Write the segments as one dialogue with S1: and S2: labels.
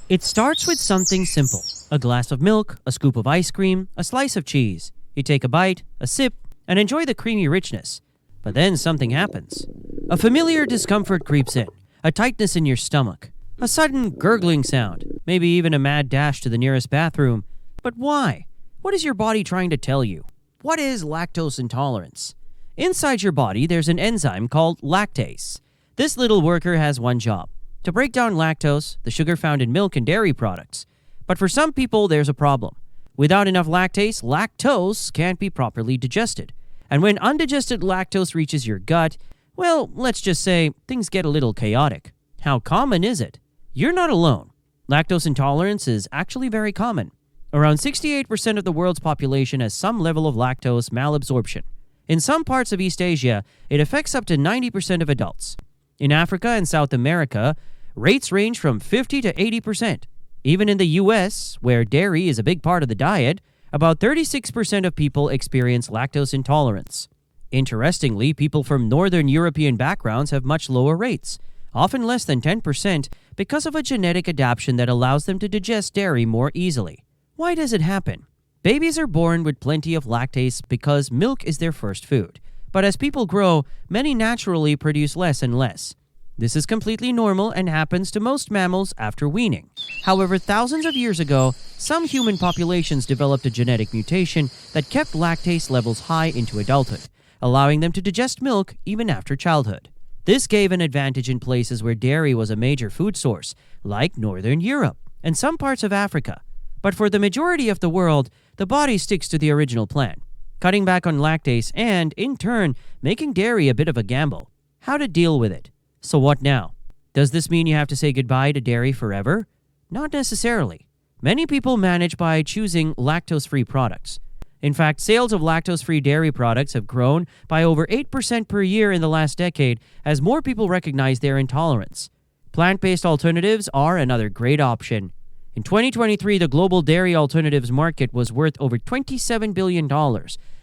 S1: It starts with something simple. A glass of milk, a scoop of ice cream, a slice of cheese. You take a bite, a sip, and enjoy the creamy richness. But then something happens. A familiar discomfort creeps in, a tightness in your stomach, a sudden gurgling sound, maybe even a mad dash to the nearest bathroom. But why? What is your body trying to tell you? What is lactose intolerance? Inside your body, there's an enzyme called lactase. This little worker has one job: to break down lactose, the sugar found in milk and dairy products. But for some people, there's a problem. Without enough lactase, lactose can't be properly digested. And when undigested lactose reaches your gut, well, let's just say things get a little chaotic. How common is it? You're not alone. Lactose intolerance is actually very common. Around 68% of the world's population has some level of lactose malabsorption. In some parts of East Asia, it affects up to 90% of adults. In Africa and South America, rates range from 50 to 80%. Even in the US, where dairy is a big part of the diet, about 36% of people experience lactose intolerance. Interestingly, people from Northern European backgrounds have much lower rates, often less than 10%, because of a genetic adaptation that allows them to digest dairy more easily. Why does it happen? Babies are born with plenty of lactase because milk is their first food. But as people grow, many naturally produce less and less. This is completely normal and happens to most mammals after weaning. However, thousands of years ago, some human populations developed a genetic mutation that kept lactase levels high into adulthood, allowing them to digest milk even after childhood. This gave an advantage in places where dairy was a major food source, like Northern Europe and some parts of Africa. But for the majority of the world, the body sticks to the original plan, cutting back on lactase and, in turn, making dairy a bit of a gamble. How to deal with it? So what now? Does this mean you have to say goodbye to dairy forever? Not necessarily. Many people manage by choosing lactose-free products. In fact, sales of lactose-free dairy products have grown by over 8% per year in the last decade as more people recognize their intolerance. Plant-based alternatives are another great option. In 2023, the global dairy alternatives market was worth over $27 billion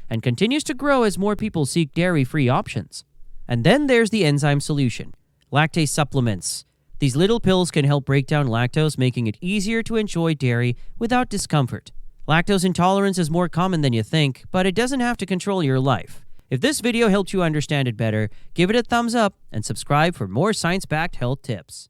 S1: and continues to grow as more people seek dairy-free options. And then there's the enzyme solution, lactase supplements. These little pills can help break down lactose, making it easier to enjoy dairy without discomfort. Lactose intolerance is more common than you think, but it doesn't have to control your life. If this video helped you understand it better, give it a thumbs up and subscribe for more science-backed health tips.